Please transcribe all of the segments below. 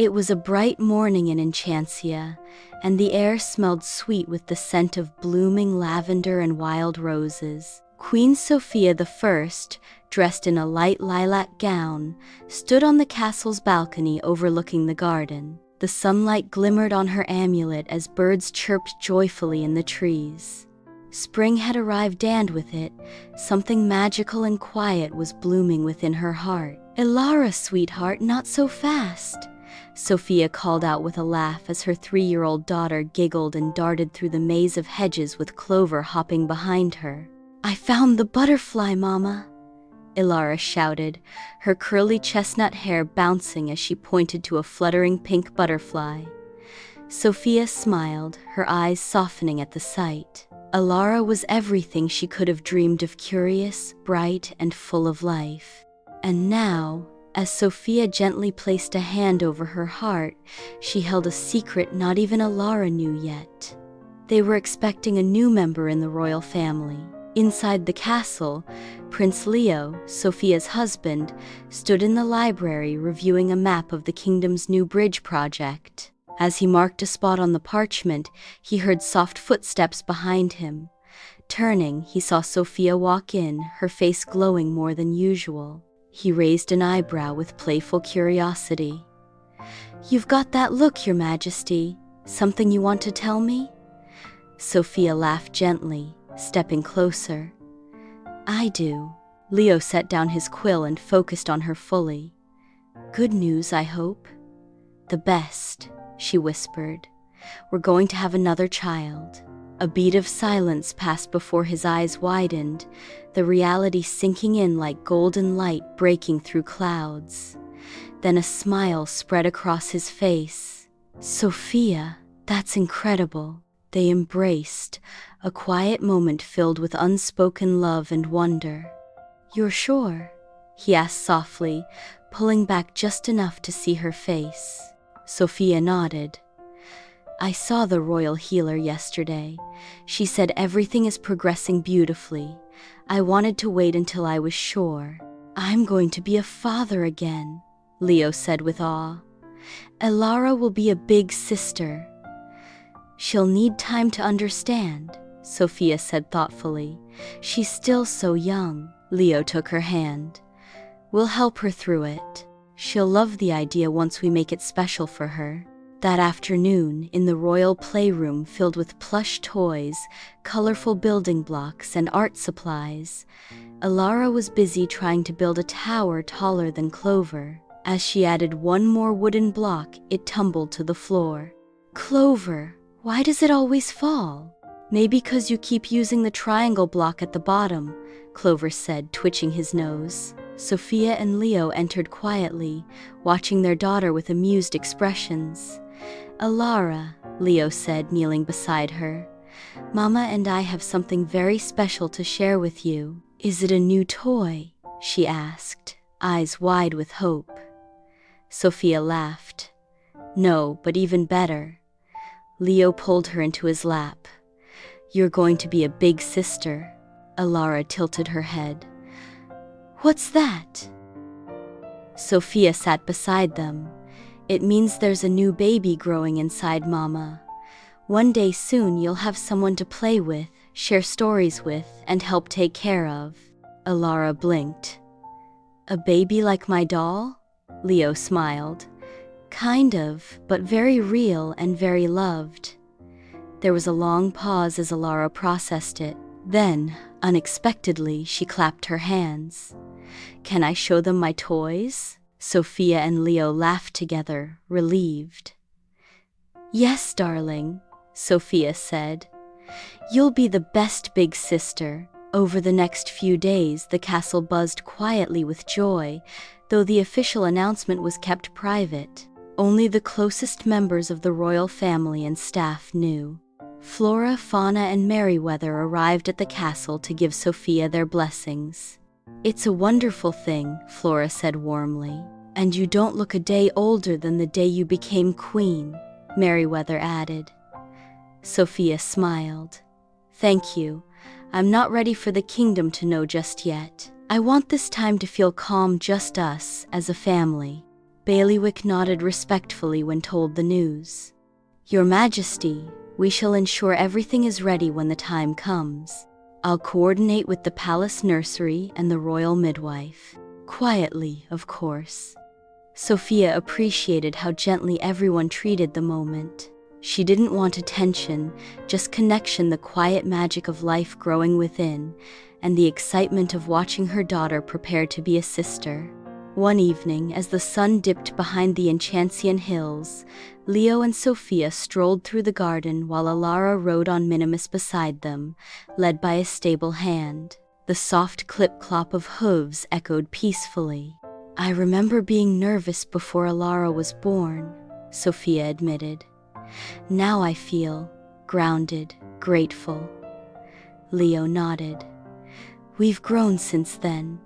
It was a bright morning in Enchancia, and the air smelled sweet with the scent of blooming lavender and wild roses. Queen Sofia the First, dressed in a light lilac gown, stood on the castle's balcony overlooking the garden. The sunlight glimmered on her amulet as birds chirped joyfully in the trees. Spring had arrived, and with it, something magical and quiet was blooming within her heart. "Elara, sweetheart, not so fast," Sofia called out with a laugh as her 3-year-old daughter giggled and darted through the maze of hedges with Clover hopping behind her. "I found the butterfly, Mama," Elara shouted, her curly chestnut hair bouncing as she pointed to a fluttering pink butterfly. Sofia smiled, her eyes softening at the sight. Elara was everything she could have dreamed of: curious, bright, and full of life. And now, as Sofia gently placed a hand over her heart, she held a secret not even Elara knew yet. They were expecting a new member in the royal family. Inside the castle, Prince Leo, Sofia's husband, stood in the library reviewing a map of the kingdom's new bridge project. As he marked a spot on the parchment, he heard soft footsteps behind him. Turning, he saw Sofia walk in, her face glowing more than usual. He raised an eyebrow with playful curiosity. "You've got that look, Your Majesty. Something you want to tell me?" Sofia laughed gently, stepping closer. "I do." Leo set down his quill and focused on her fully. "Good news, I hope?" "The best," she whispered. "We're going to have another child." A beat of silence passed before his eyes widened, the reality sinking in like golden light breaking through clouds. Then a smile spread across his face. "Sofia, that's incredible." They embraced, a quiet moment filled with unspoken love and wonder. "You're sure?" he asked softly, pulling back just enough to see her face. Sofia nodded. "I saw the royal healer yesterday. She said everything is progressing beautifully. I wanted to wait until I was sure." "I'm going to be a father again," Leo said with awe. "Elara will be a big sister." "She'll need time to understand," Sofia said thoughtfully. "She's still so young." Leo took her hand. "We'll help her through it. She'll love the idea once we make it special for her." That afternoon, in the royal playroom filled with plush toys, colorful building blocks, and art supplies, Elara was busy trying to build a tower taller than Clover. As she added one more wooden block, it tumbled to the floor. "Clover, why does it always fall?" "Maybe 'cause you keep using the triangle block at the bottom," Clover said, twitching his nose. Sofia and Leo entered quietly, watching their daughter with amused expressions. "Elara," Leo said, kneeling beside her, "Mama and I have something very special to share with you." "Is it a new toy?" she asked, eyes wide with hope. Sofia laughed. "No, but even better." Leo pulled her into his lap. "You're going to be a big sister." Elara tilted her head. "What's that?" Sofia sat beside them. "It means there's a new baby growing inside Mama. One day soon you'll have someone to play with, share stories with, and help take care of." Elara blinked. "A baby like my doll?" Leo smiled. "Kind of, but very real and very loved." There was a long pause as Elara processed it. Then, unexpectedly, she clapped her hands. "Can I show them my toys?" Sofia and Leo laughed together, relieved. "Yes, darling," Sofia said. "You'll be the best big sister." Over the next few days, the castle buzzed quietly with joy, though the official announcement was kept private. Only the closest members of the royal family and staff knew. Flora, Fauna, and Merryweather arrived at the castle to give Sofia their blessings. "It's a wonderful thing," Flora said warmly. "And you don't look a day older than the day you became queen," Merryweather added. Sofia smiled. "Thank you. I'm not ready for the kingdom to know just yet. I want this time to feel calm, just us, as a family." Bailiwick nodded respectfully when told the news. Your Majesty, we shall ensure everything is ready when the time comes. I'll coordinate with the palace nursery and the royal midwife. Quietly, of course. Sofia appreciated how gently everyone treated the moment. She didn't want attention, just connection, the quiet magic of life growing within, and the excitement of watching her daughter prepare to be a sister. One evening, as the sun dipped behind the Enchancian hills, Leo and Sofia strolled through the garden while Elara rode on Minimus beside them, led by a stable hand. The soft clip-clop of hooves echoed peacefully. I remember being nervous before Elara was born, Sofia admitted. Now I feel grounded, grateful. Leo nodded. We've grown since then.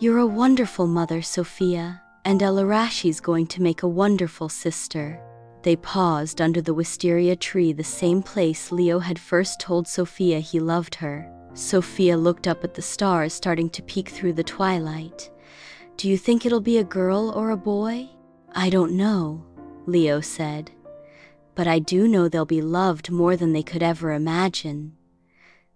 You're a wonderful mother, Sofia, and Elarashi's going to make a wonderful sister. They paused under the wisteria tree, the same place Leo had first told Sofia he loved her. Sofia looked up at the stars starting to peek through the twilight. Do you think it'll be a girl or a boy? I don't know, Leo said. But I do know they'll be loved more than they could ever imagine.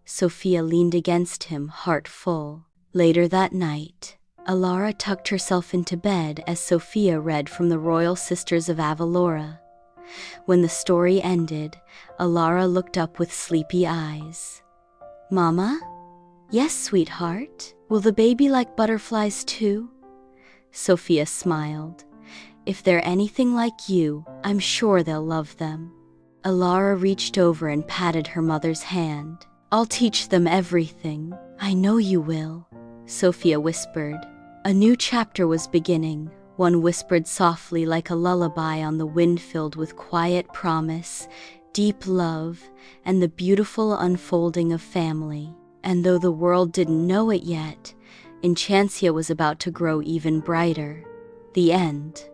Sofia leaned against him, heart full. Later that night, Elara tucked herself into bed as Sofia read from the Royal Sisters of Avalora. When the story ended, Elara looked up with sleepy eyes. Mama? Yes, sweetheart. Will the baby like butterflies too? Sofia smiled. If they're anything like you, I'm sure they'll love them. Elara reached over and patted her mother's hand. I'll teach them everything. I know you will, Sofia whispered. A new chapter was beginning, one whispered softly like a lullaby on the wind, filled with quiet promise, deep love, and the beautiful unfolding of family. And though the world didn't know it yet, Enchancia was about to grow even brighter. The end.